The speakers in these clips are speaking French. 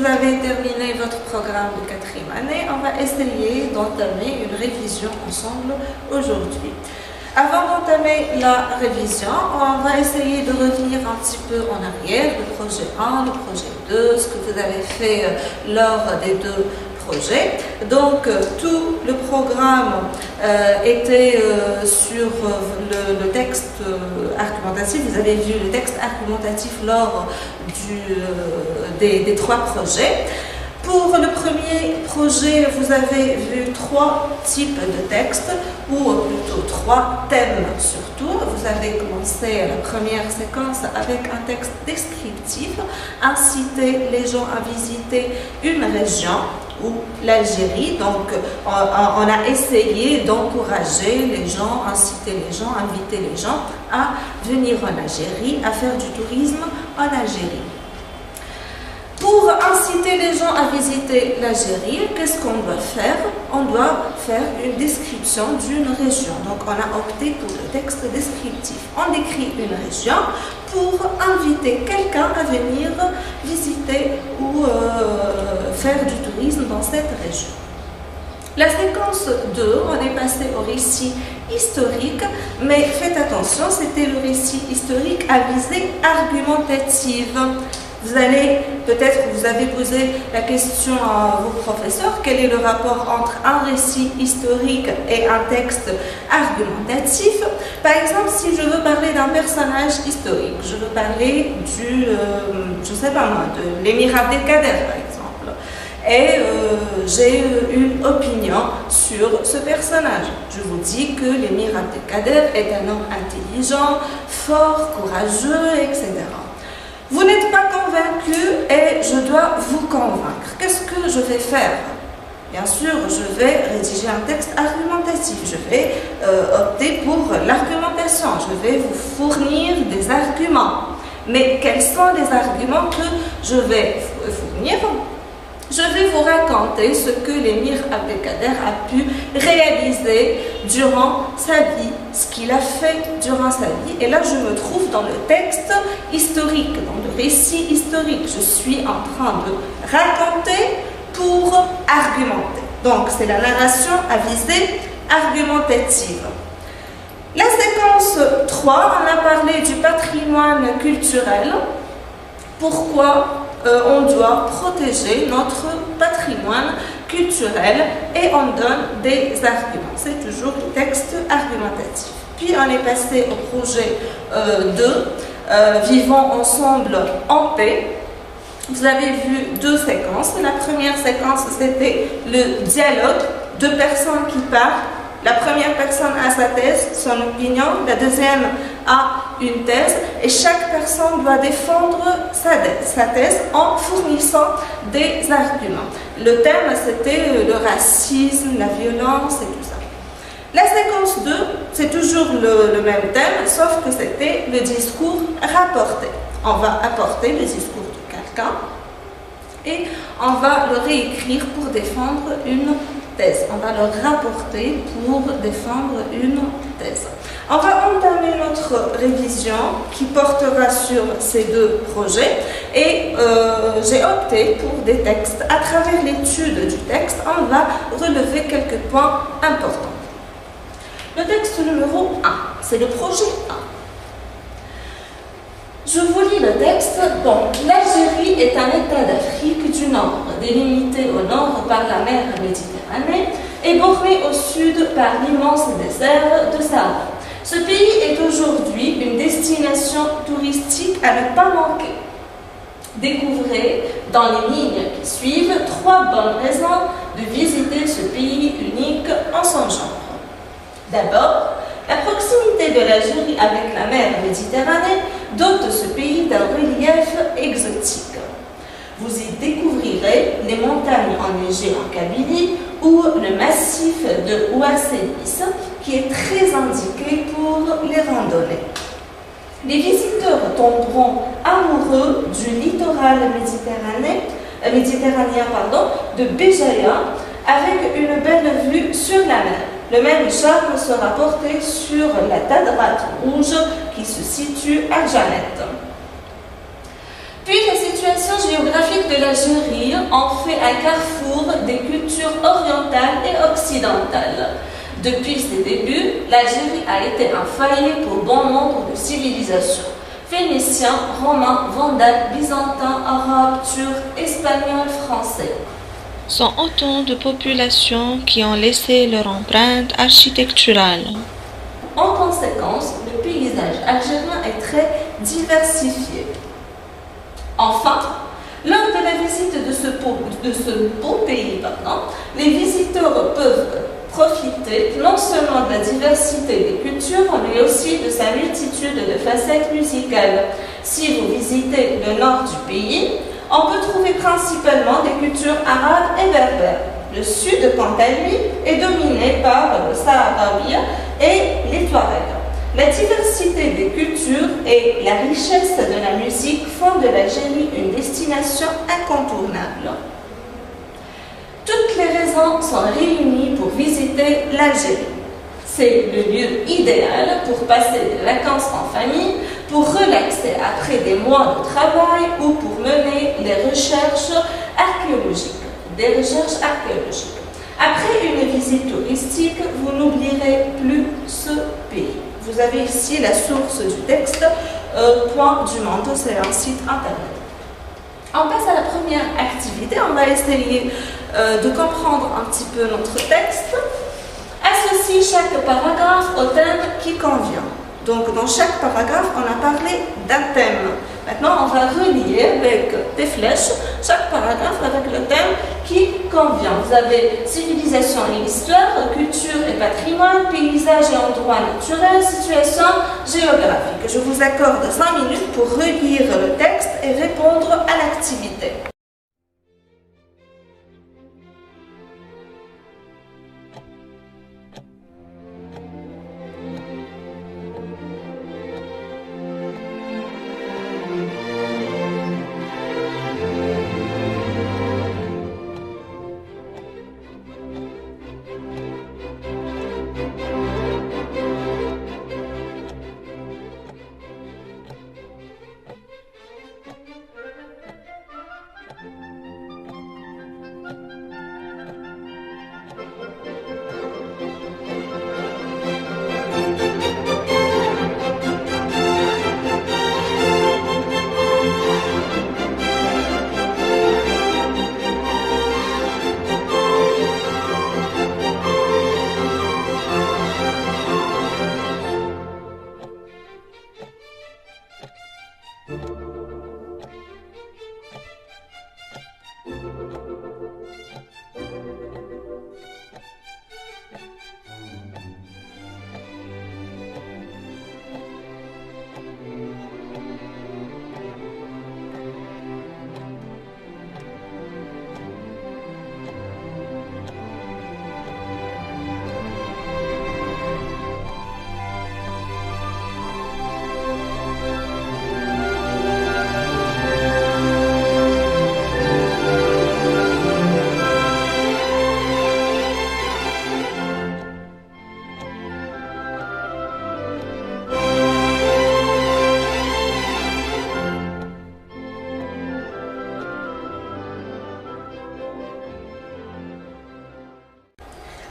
avez terminé votre programme de 4e année, on va essayer d'entamer une révision ensemble aujourd'hui. Avant d'entamer la révision, on va essayer de revenir un petit peu en arrière, le projet 1, le projet 2, ce que vous avez fait lors des deux projets. Donc, tout le programme était sur le texte argumentatif. Vous avez vu le texte argumentatif lors des trois projets. Pour le premier projet, vous avez vu 3 types de textes, ou plutôt 3 thèmes surtout. Vous avez commencé la première séquence avec un texte descriptif, inciter les gens à visiter une région ou l'Algérie. Donc, on a essayé d'encourager les gens, inciter les gens, inviter les gens à venir en Algérie, à faire du tourisme en Algérie. Pour inciter les gens à visiter l'Algérie, qu'est-ce qu'on doit faire? On doit faire une description d'une région. Donc, on a opté pour le texte descriptif. On décrit une région pour inviter quelqu'un à venir visiter ou faire du tourisme dans cette région. La séquence 2, on est passé au récit historique, mais faites attention, c'était le récit historique à visée argumentative. Vous allez, peut-être vous avez posé la question à vos professeurs, quel est le rapport entre un récit historique et un texte argumentatif? Par exemple, si je veux parler d'un personnage historique, je veux parler je sais pas moi, de l'émir Abdelkader par exemple, et j'ai une opinion sur ce personnage. Je vous dis que l'émir Abdelkader est un homme intelligent, fort, courageux, etc. Vous n'êtes pas convaincu et je dois vous convaincre. Qu'est-ce que je vais faire? Bien sûr, je vais rédiger un texte argumentatif. Je vais opter pour l'argumentation. Je vais vous fournir des arguments. Mais quels sont les arguments que je vais fournir? Je vais vous raconter ce que l'émir Abdelkader a pu réaliser durant sa vie, ce qu'il a fait durant sa vie. Et là, je me trouve dans le texte historique, dans le récit historique. Je suis en train de raconter pour argumenter. Donc, c'est la narration à visée argumentative. La séquence 3, on a parlé du patrimoine culturel. Pourquoi on doit protéger notre patrimoine culturel et on donne des arguments. C'est toujours le texte argumentatif. Puis on est passé au projet 2, Vivons ensemble en paix. Vous avez vu 2 séquences. La première séquence, c'était le dialogue, 2 personnes qui parlent. La première personne a sa thèse, son opinion, la deuxième a une thèse et chaque personne doit défendre sa thèse en fournissant des arguments. Le thème, c'était le racisme, la violence et tout ça. La séquence 2, c'est toujours le même thème, sauf que c'était le discours rapporté. On va apporter le discours de quelqu'un et on va le réécrire pour défendre une thèse. On va le rapporter pour défendre une thèse. On va entamer notre révision qui portera sur ces 2 projets et j'ai opté pour des textes. À travers l'étude du texte, on va relever quelques points importants. Le texte numéro 1, c'est le projet 1. Je vous lis le texte. Donc, l'Algérie est un État d'Afrique du Nord, délimité au nord par la mer Méditerranée et borné au sud par l'immense désert de Sahara. Ce pays est aujourd'hui une destination touristique à ne pas manquer. Découvrez dans les lignes qui suivent 3 bonnes raisons de visiter ce pays unique en son genre. D'abord, la proximité de l'Algérie avec la mer Méditerranée dote ce pays d'un relief exotique. Vous y découvrirez les montagnes enneigées en Kabylie ou le massif de Ouassélis qui est très indiqué pour les randonnées. Les visiteurs tomberont amoureux du littoral méditerranéen de Béjaïa avec une belle vue sur la mer. Le même charme sera porté sur la Tadrat rouge qui se situe à Janet. Puis la situation situation géographique de l'Algérie en fait un carrefour des cultures orientales et occidentales. Depuis ses débuts, l'Algérie a été un foyer pour bon nombre de civilisations. Phéniciens, romains, vandales, byzantins, arabes, turcs, espagnols, français. Sont autant de populations qui ont laissé leur empreinte architecturale. En conséquence, le paysage algérien est très diversifié. Enfin, lors de la visite de ce beau pays, les visiteurs peuvent profiter non seulement de la diversité des cultures, mais aussi de sa multitude de facettes musicales. Si vous visitez le nord du pays, on peut trouver principalement des cultures arabes et berbères. Le sud, quant à lui, est dominé par le Sahraoui et les Touaregs. La diversité des cultures et la richesse de la musique font de l'Algérie une destination incontournable. Toutes les raisons sont réunies pour visiter l'Algérie. C'est le lieu idéal pour passer des vacances en famille, pour relaxer après des mois de travail ou pour mener des recherches archéologiques. Après une visite touristique, vous n'oublierez plus ce pays. Vous avez ici la source du texte, Point du Monde, c'est un site internet. On passe à la première activité, on va essayer de comprendre un petit peu notre texte. Associe chaque paragraphe au thème qui convient. Donc dans chaque paragraphe, on a parlé d'un thème. Maintenant, on va relier avec des flèches chaque paragraphe avec le thème qui convient. Vous avez civilisation et histoire, culture et patrimoine, paysage et endroits naturels, situation géographique. Je vous accorde 5 minutes pour relire le texte et répondre à l'activité.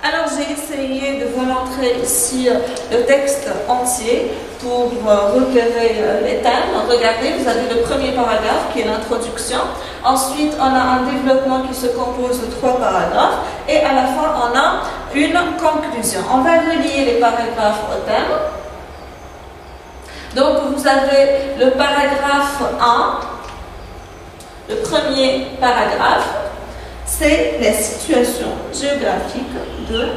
Alors j'ai essayé de vous montrer ici le texte entier pour repérer les thèmes. Regardez, vous avez le premier paragraphe qui est l'introduction. Ensuite, on a un développement qui se compose de 3 paragraphes. Et à la fin, on a une conclusion. On va relier les paragraphes au thème. Donc vous avez le paragraphe 1, le premier paragraphe. C'est la situation géographique de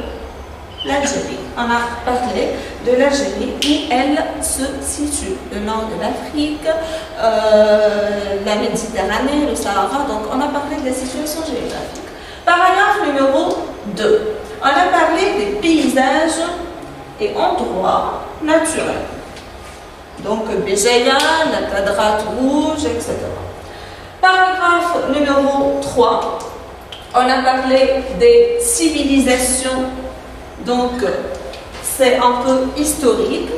l'Algérie. On a parlé de l'Algérie où elle se situe. Le nord de l'Afrique, la Méditerranée, le Sahara. Donc on a parlé de la situation géographique. Paragraphe numéro 2. On a parlé des paysages et endroits naturels. Donc Béjaïa, la Quadrate rouge, etc. Paragraphe numéro 3. On a parlé des civilisations, donc c'est un peu historique.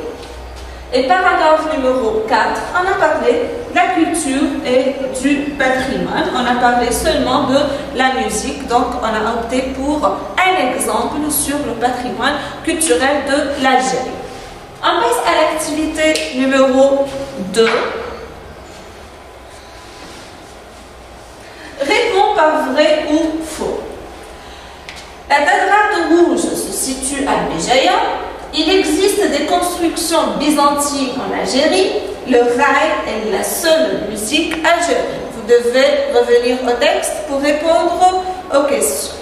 Et paragraphe numéro 4, on a parlé de la culture et du patrimoine. On a parlé seulement de la musique, donc on a opté pour un exemple sur le patrimoine culturel de l'Algérie. On passe à l'activité numéro 2. Réponds par vrai ou faux. La Tadrate rouge se situe à Béjaïa. Il existe des constructions byzantines en Algérie. Le raï est la seule musique algérienne. Vous devez revenir au texte pour répondre aux questions.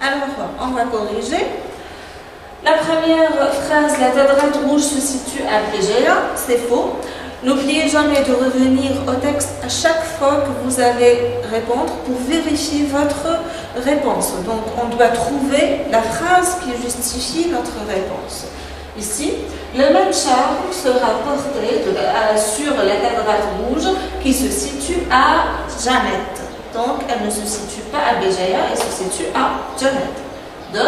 Alors, on va corriger. La première phrase, la Tadrate rouge se situe à Béjaïa, c'est faux. N'oubliez jamais de revenir au texte à chaque fois que vous allez répondre pour vérifier votre réponse. Donc, on doit trouver la phrase qui justifie notre réponse. Ici, le même charme sera porté sur la Tadrate rouge qui se situe à Janet. Donc, elle ne se situe pas à Béjaïa, elle se situe à Janet. 2.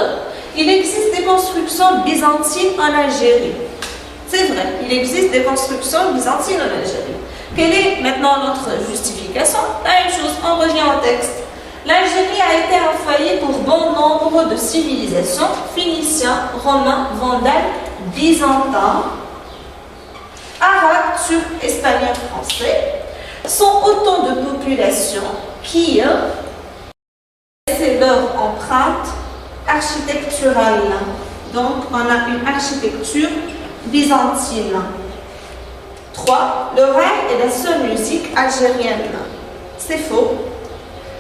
Il existe des constructions byzantines en Algérie. C'est vrai, il existe des constructions byzantines en Algérie. Quelle est maintenant notre justification? La même chose, on revient au texte. L'Algérie a été un foyer pour bon nombre de civilisations, phéniciens, romains, vandales, byzantins, arabes, turcs, espagnols, français, sont autant de populations qui laissent leur empreinte architecturale. Donc, on a une architecture byzantine. 3. Le raï est la seule musique algérienne. C'est faux.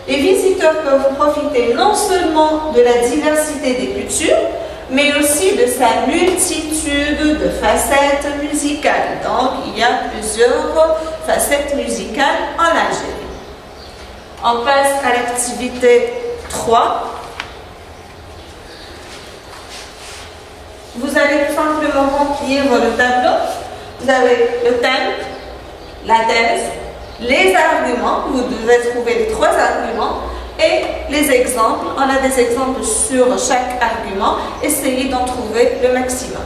Les visiteurs peuvent profiter non seulement de la diversité des cultures, mais aussi de sa multitude de facettes musicales. Donc, il y a plusieurs facettes musicales en Algérie. On passe à l'activité 3. Vous allez tout simplement remplir le tableau. Vous avez le thème, la thèse, les arguments. Vous devez trouver les 3 arguments et les exemples. On a des exemples sur chaque argument. Essayez d'en trouver le maximum.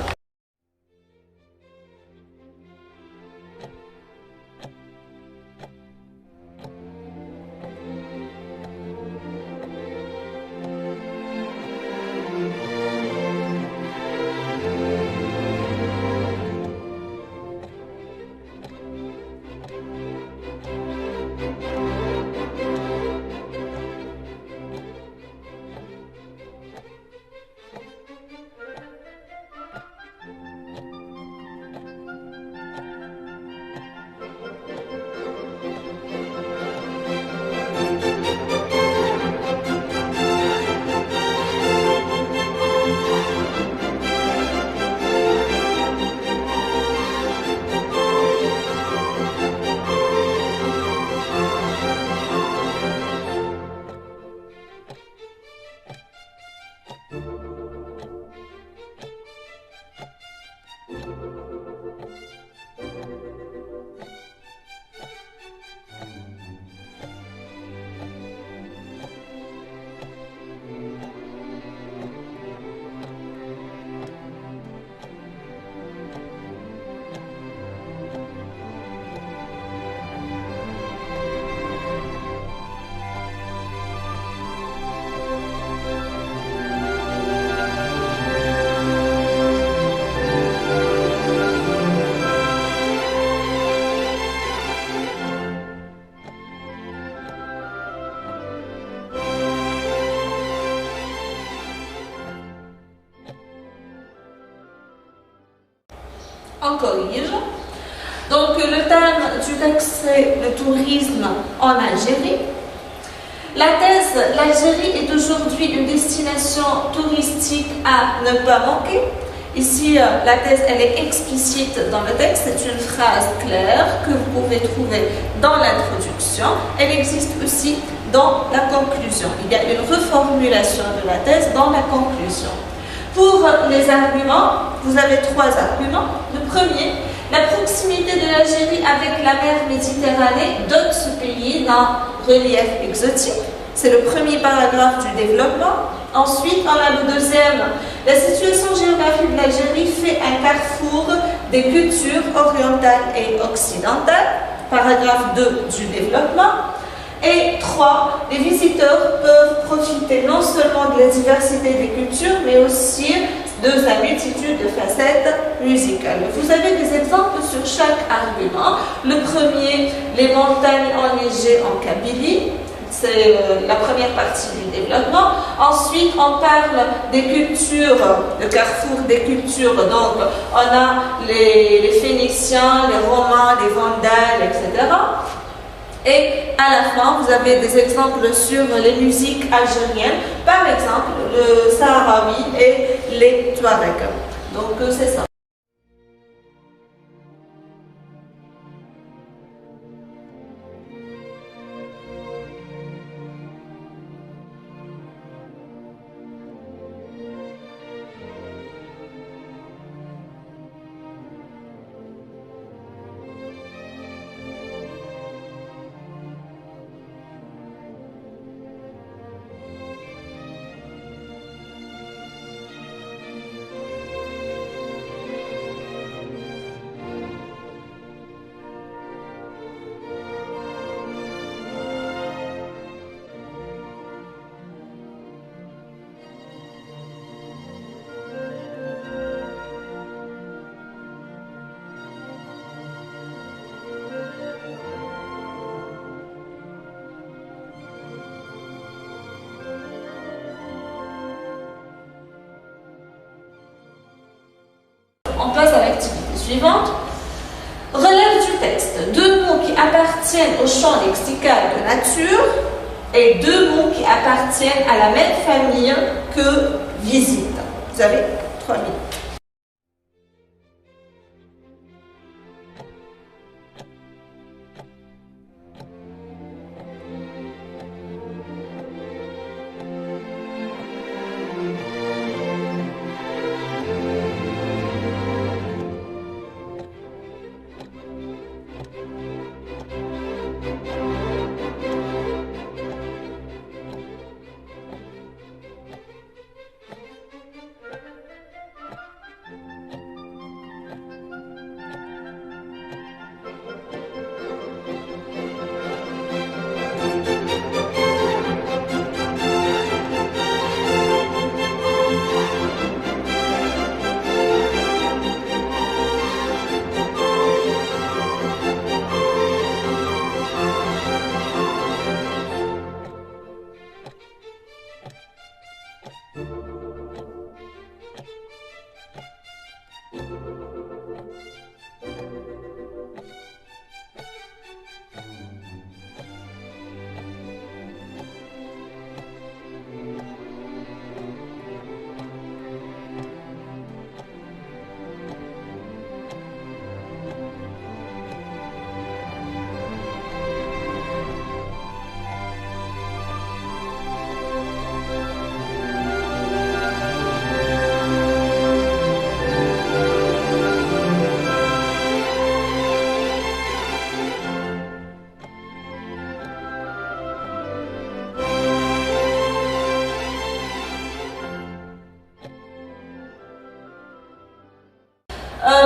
on corrige. Donc le thème du texte c'est le tourisme en Algérie. La thèse, l'Algérie est aujourd'hui une destination touristique à ne pas manquer. Ici, la thèse, elle est explicite dans le texte, c'est une phrase claire que vous pouvez trouver dans l'introduction. Elle existe aussi dans la conclusion. Il y a une reformulation de la thèse dans la conclusion. Pour les arguments, vous avez 3 arguments. Le premier, la proximité de l'Algérie avec la mer Méditerranée dote ce pays d'un relief exotique. C'est le premier paragraphe du développement. Ensuite, on a le deuxième. La situation géographique de l'Algérie fait un carrefour des cultures orientales et occidentales. Paragraphe 2 du développement. Et 3. Les visiteurs peuvent profiter non seulement de la diversité des cultures, mais aussi de sa multitude de facettes musicales. Vous avez des exemples sur chaque argument. Le premier, les montagnes enneigées en Kabylie. C'est la première partie du développement. Ensuite, on parle des cultures, le carrefour des cultures. Donc, on a les Phéniciens, les Romains, les Vandales, etc. Et à la fin, vous avez des exemples sur les musiques algériennes. Par exemple, le Sahraoui et les Touaregs. Donc, c'est ça. On passe à l'activité suivante. Relève du texte 2 mots qui appartiennent au champ lexical de nature et 2 mots qui appartiennent à la même famille que visite. Vous avez 3 minutes.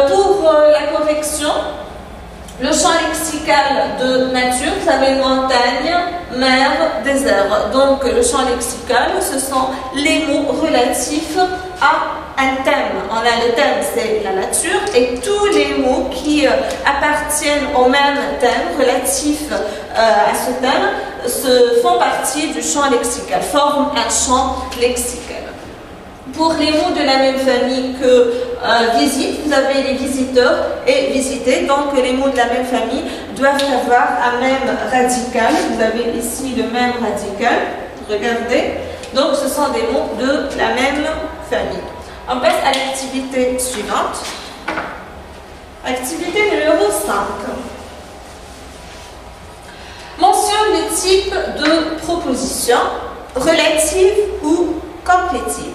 Pour la correction, le champ lexical de nature, vous avez montagne, mer, désert. Donc le champ lexical, ce sont les mots relatifs à un thème. On a le thème, c'est la nature, et tous les mots qui appartiennent au même thème, relatifs à ce thème, font partie du champ lexical, forment un champ lexical. Pour les mots de la même famille que visite, vous avez les visiteurs et visiter. Donc les mots de la même famille doivent avoir un même radical. Vous avez ici le même radical. Regardez. Donc ce sont des mots de la même famille. On passe à l'activité suivante. Activité numéro 5. Mentionne le type de proposition relative ou complétive.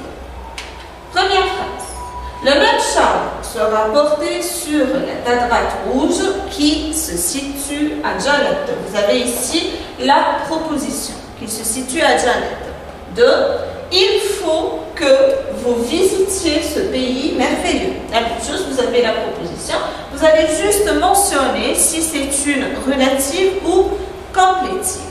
Première phrase. Le même charme sera porté sur la droite rouge qui se situe à Janet. Vous avez ici la proposition qui se situe à Janet. 2. Il faut que vous visitiez ce pays merveilleux. La même chose, vous avez la proposition. Vous allez juste mentionner si c'est une relative ou complétive.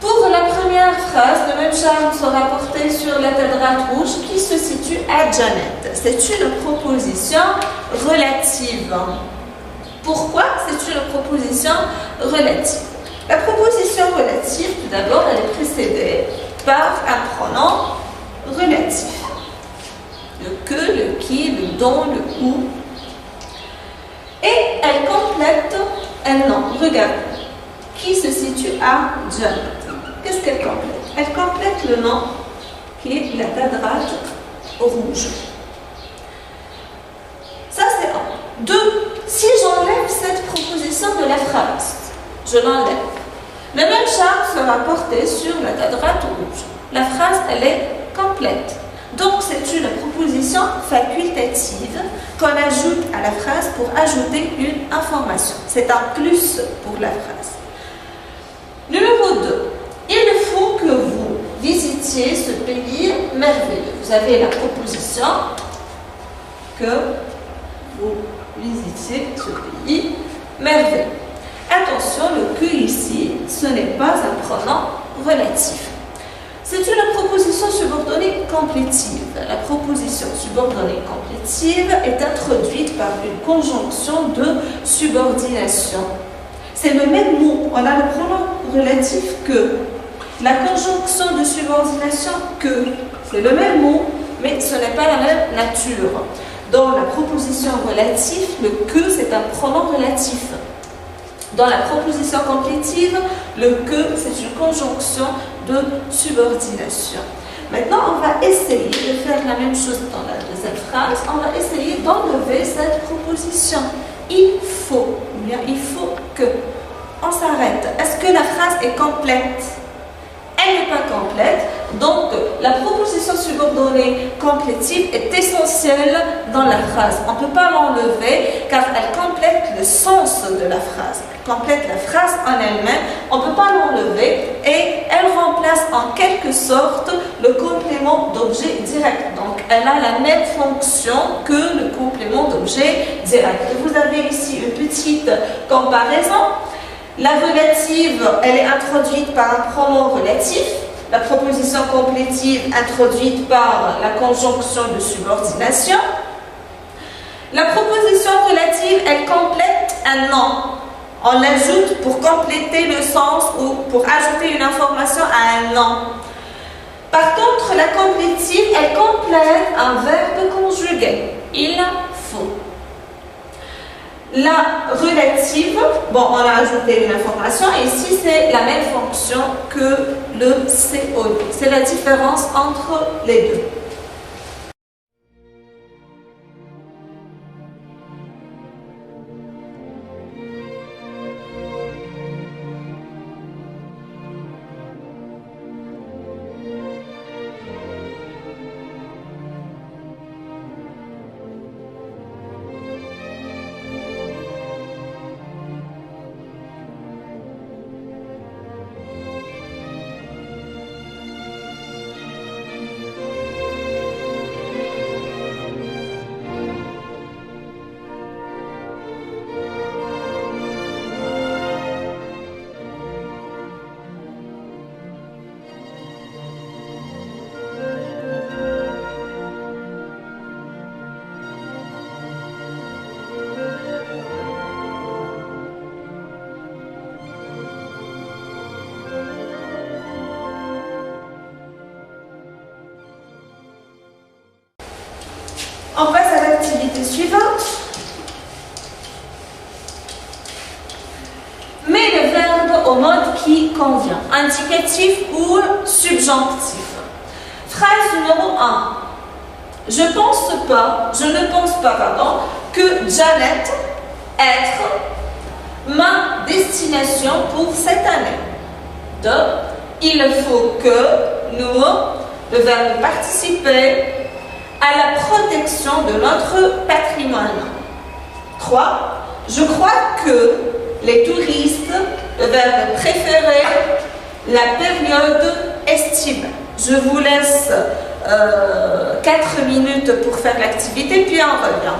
Pour la première phrase, le même charme sera porté sur la droite rouge qui se situe à Janet. C'est une proposition relative. Pourquoi c'est une proposition relative? La proposition relative, tout d'abord, elle est précédée par un pronom relatif. Le que, le qui, le dont, le où. Et elle complète un nom. Regardez. Qui se situe à Janet. Qu'est-ce qu'elle complète? Elle complète le nom qui est la quadrate rouge. Ça c'est un. 2. Si j'enlève cette proposition de la phrase, je l'enlève. Le même charme sera porté sur la quadrate rouge. La phrase, elle est complète. Donc c'est une proposition facultative qu'on ajoute à la phrase pour ajouter une information. C'est un plus pour la phrase. Numéro 2. Il faut que vous visitiez ce pays merveilleux. Vous avez la proposition que vous visitiez ce pays merveilleux. Attention, le que ici, ce n'est pas un pronom relatif. C'est une proposition subordonnée complétive. La proposition subordonnée complétive est introduite par une conjonction de subordination. C'est le même mot, on a le pronom relatif que. La conjonction de subordination que, c'est le même mot, mais ce n'est pas la même nature. Dans la proposition relative, le que, c'est un pronom relatif. Dans la proposition complétive, le que, c'est une conjonction de subordination. Maintenant, on va essayer de faire la même chose dans la deuxième phrase. On va essayer d'enlever cette proposition. Il faut, ou bien il faut que. On s'arrête. Est-ce que la phrase est complète? Elle n'est pas complète. Donc, la proposition subordonnée complétive est essentielle dans la phrase. On ne peut pas l'enlever car elle complète le sens de la phrase. Elle complète la phrase en elle-même. On ne peut pas l'enlever et elle remplace en quelque sorte le complément d'objet direct. Donc, elle a la même fonction que le complément d'objet direct. Vous avez ici une petite comparaison. La relative, elle est introduite par un pronom relatif. La proposition complétive introduite par la conjonction de subordination. La proposition relative, elle complète un nom. On l'ajoute pour compléter le sens ou pour ajouter une information à un nom. Par contre, la complétive, elle complète un verbe conjugué. Il faut. La relative, bon, on a ajouté une information et ici c'est la même fonction que le COD. C'est la différence entre les deux. On passe à l'activité suivante. Mets le verbe au mode qui convient, indicatif ou subjonctif. Phrase numéro 1. Je ne pense pas, que Janet être ma destination pour cette année. 2. Il faut que nous, le verbe participer, à la protection de notre patrimoine. 3. Je crois que les touristes, le verbe préféré, la période estivale. Je vous laisse 4 minutes pour faire l'activité, puis on revient.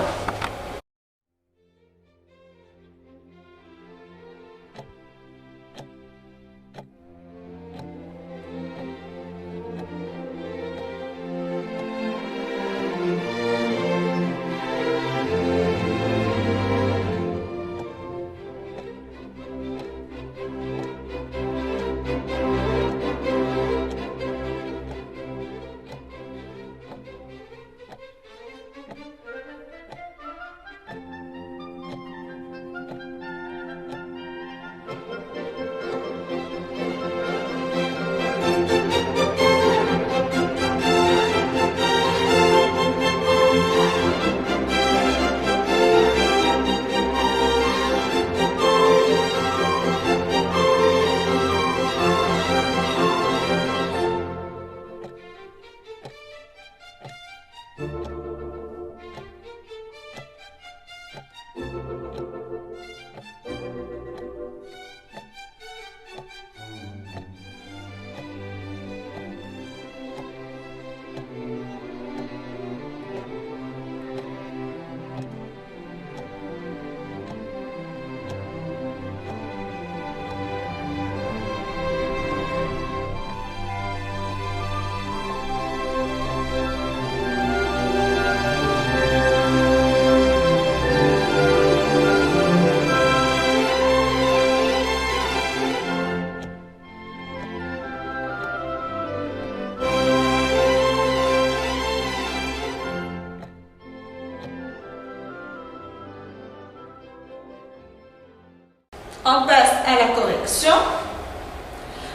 On passe à la correction.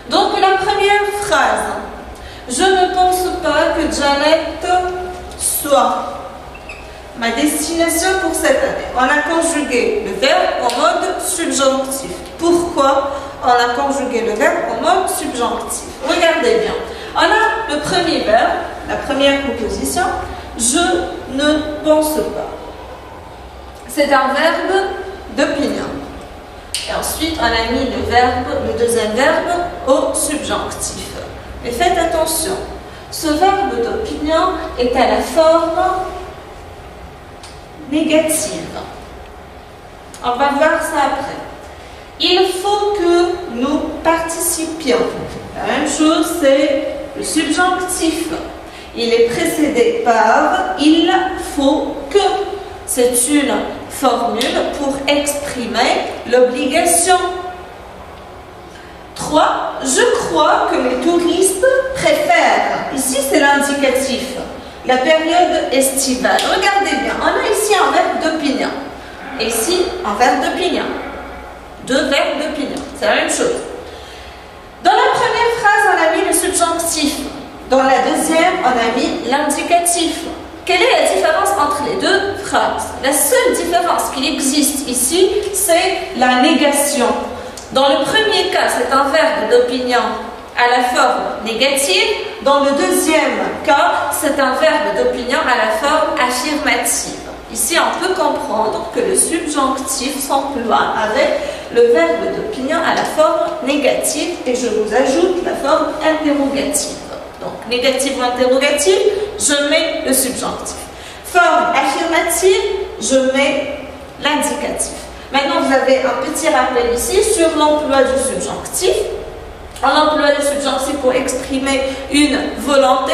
Donc la première phrase. Je ne pense pas que Janet soit ma destination pour cette année. On a conjugué le verbe en mode subjonctif. Pourquoi on a conjugué le verbe en mode subjonctif? Regardez bien. On a le premier verbe, la première proposition. Je ne pense pas. C'est un verbe d'opinion. Et ensuite, on a mis le deuxième verbe au subjonctif. Mais faites attention, ce verbe d'opinion est à la forme négative. On va voir ça après. Il faut que nous participions. La même chose, c'est le subjonctif. Il est précédé par il faut que. C'est une formule pour exprimer l'obligation. 3. Je crois que les touristes préfèrent. Ici, c'est l'indicatif. La période estivale. Regardez bien, on a ici un verbe d'opinion. Et ici, un verbe d'opinion. Deux verbes d'opinion. C'est la même chose. Dans la première phrase, on a mis le subjonctif. Dans la deuxième, on a mis l'indicatif. Quelle est la différence entre les deux phrases? La seule différence qu'il existe ici, c'est la négation. Dans le premier cas, c'est un verbe d'opinion à la forme négative. Dans le deuxième cas, c'est un verbe d'opinion à la forme affirmative. Ici, on peut comprendre que le subjonctif s'emploie avec le verbe d'opinion à la forme négative et je vous ajoute la forme interrogative. Donc, négative ou interrogative, je mets le subjonctif. Forme affirmative, je mets l'indicatif. Maintenant, vous avez un petit rappel ici sur l'emploi du subjonctif. On emploie le subjonctif pour exprimer une volonté.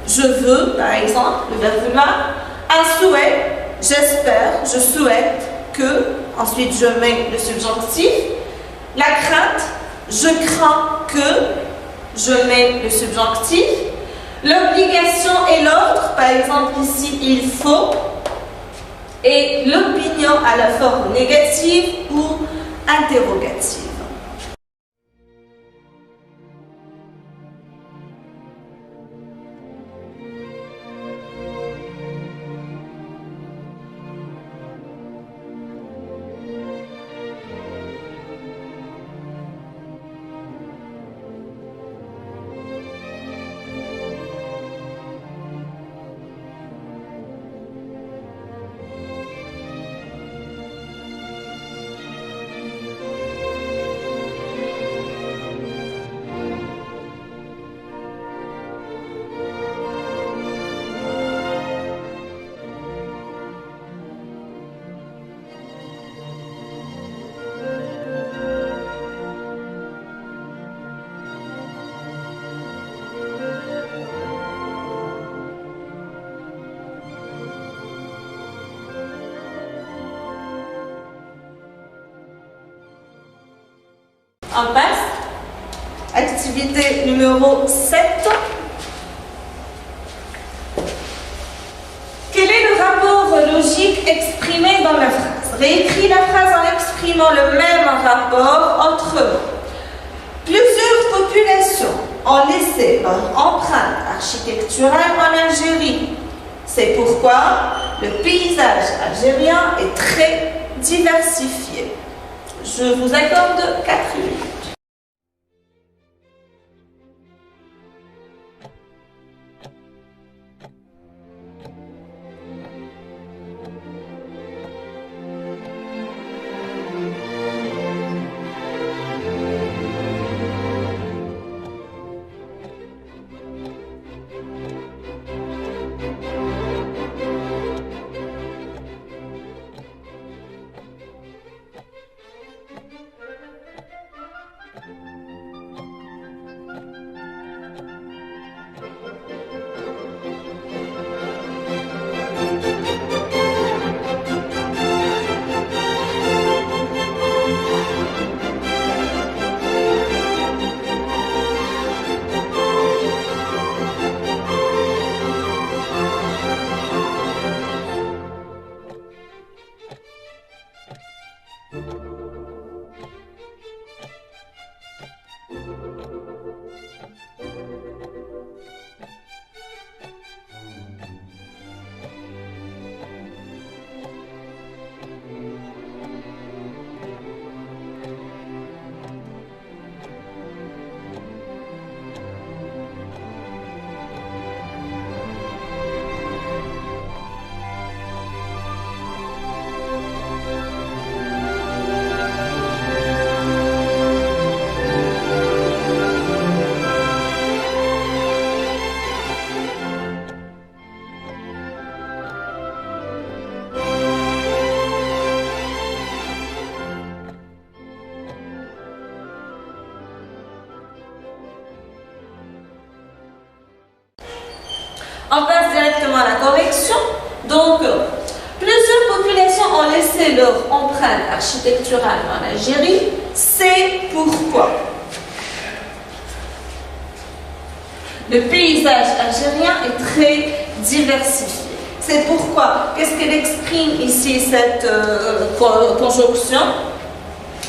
Je veux, par exemple, le verbe humain. Un souhait, j'espère, je souhaite que. Ensuite, je mets le subjonctif. La crainte, je crains que. Je mets le subjonctif. L'obligation et l'ordre, par exemple ici, il faut. Et l'opinion à la forme négative ou interrogative. On passe. Activité numéro 7. Quel est le rapport logique exprimé dans la phrase? Réécris la phrase en exprimant le même rapport entre plusieurs populations ont laissé leur empreinte architecturale en Algérie. C'est pourquoi le paysage algérien est très diversifié. Je vous accorde 4 minutes. On passe directement à la correction. Donc, plusieurs populations ont laissé leur empreinte architecturale en Algérie. C'est pourquoi le paysage algérien est très diversifié. C'est pourquoi, qu'est-ce qu'elle exprime ici, cette conjonction?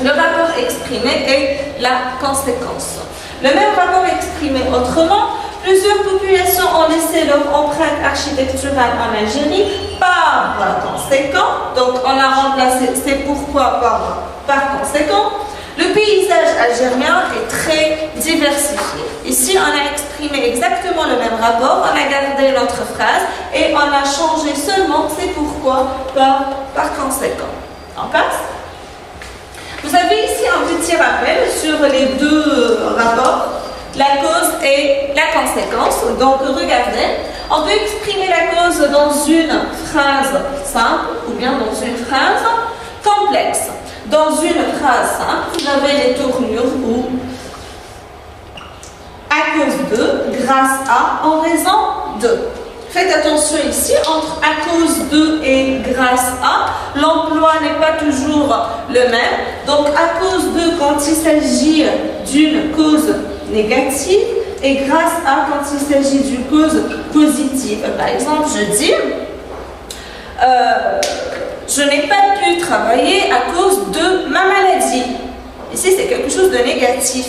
Le rapport exprimé est la conséquence. Le même rapport exprimé autrement, plusieurs populations ont laissé leur empreinte architecturale en Algérie par conséquent. Donc on a remplacé c'est pourquoi par conséquent. Le paysage algérien est très diversifié. Ici, on a exprimé exactement le même rapport, on a gardé notre phrase et on a changé seulement c'est pourquoi par conséquent. On passe. Vous avez ici un petit rappel sur les deux rapports, la cause et la conséquence. Donc regardez, on peut exprimer la cause dans une phrase simple ou bien dans une phrase complexe. Dans une phrase simple, vous avez les tournures où à cause de, grâce à, en raison de. Faites attention ici, entre à cause de et grâce à, l'emploi n'est pas toujours le même. Donc à cause de quand il s'agit d'une cause négative et grâce à quand il s'agit d'une cause positive. Par exemple, je dis je n'ai pas pu travailler à cause de ma maladie. Ici, c'est quelque chose de négatif.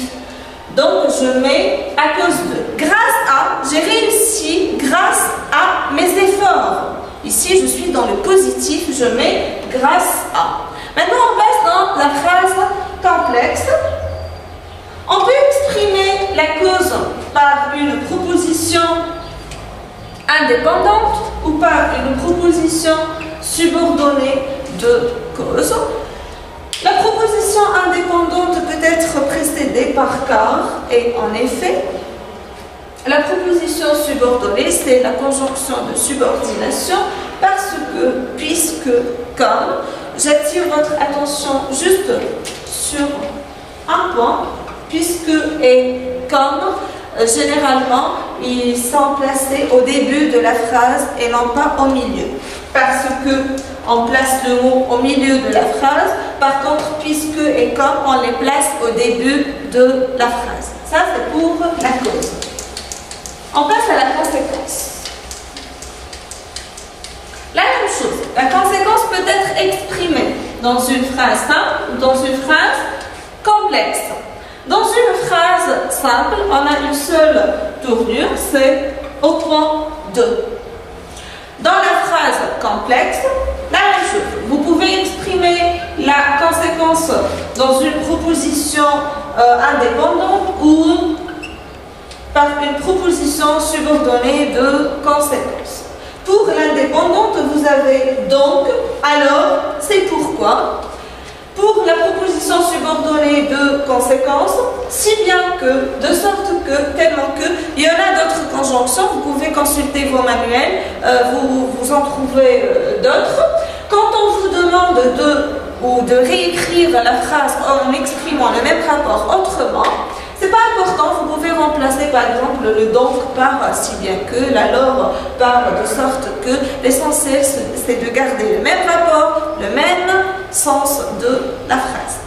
Donc, je mets à cause de. Grâce à, j'ai réussi grâce à mes efforts. Ici, je suis dans le positif, je mets grâce à. Maintenant, on passe dans la phrase complexe. On peut exprimer la cause par une proposition indépendante ou par une proposition subordonnée de cause. La proposition indépendante peut être précédée par car et en effet. La proposition subordonnée, c'est la conjonction de subordination parce que, puisque, comme, j'attire votre attention juste sur un point, puisque et comme, généralement, ils sont placés au début de la phrase et non pas au milieu. Parce que on place le mot au milieu de la phrase, par contre, puisque et comme, on les place au début de la phrase. Ça, c'est pour la cause. On passe à la conséquence. La même chose, la conséquence peut être exprimée dans une phrase simple ou dans une phrase complexe. Dans une phrase simple, on a une seule tournure, c'est au point 2. Dans la phrase complexe, la même chose. Vous pouvez exprimer la conséquence dans une proposition indépendante ou par une proposition subordonnée de conséquence. Pour l'indépendante, vous avez donc, alors, c'est pourquoi. Pour la proposition subordonnée de conséquence, si bien que, de sorte que, tellement que, il y en a d'autres conjonctions, vous pouvez consulter vos manuels, vous en trouvez d'autres. Quand on vous demande de réécrire la phrase en exprimant le même rapport autrement, c'est pas important, vous pouvez remplacer par exemple le donc par si bien que, l'alors par, de sorte que l'essentiel c'est de garder le même rapport, le même sens de la phrase.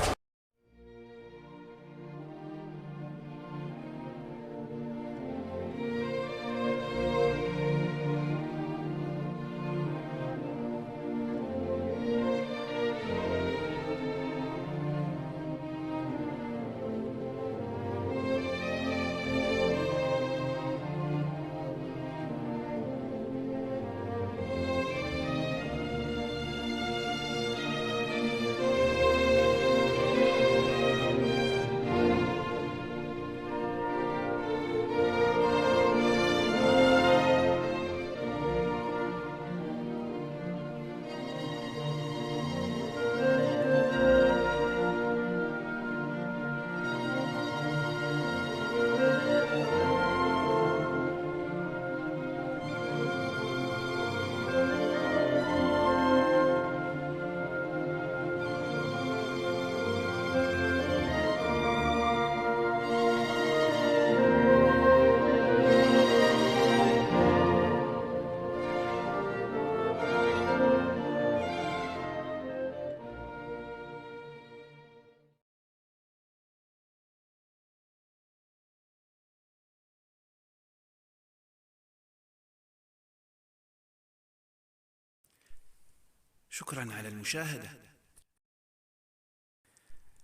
شكرا على المشاهدة.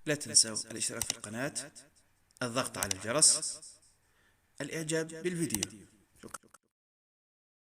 لا تنسوا الاشتراك في القناة، الضغط على الجرس، الإعجاب بالفيديو.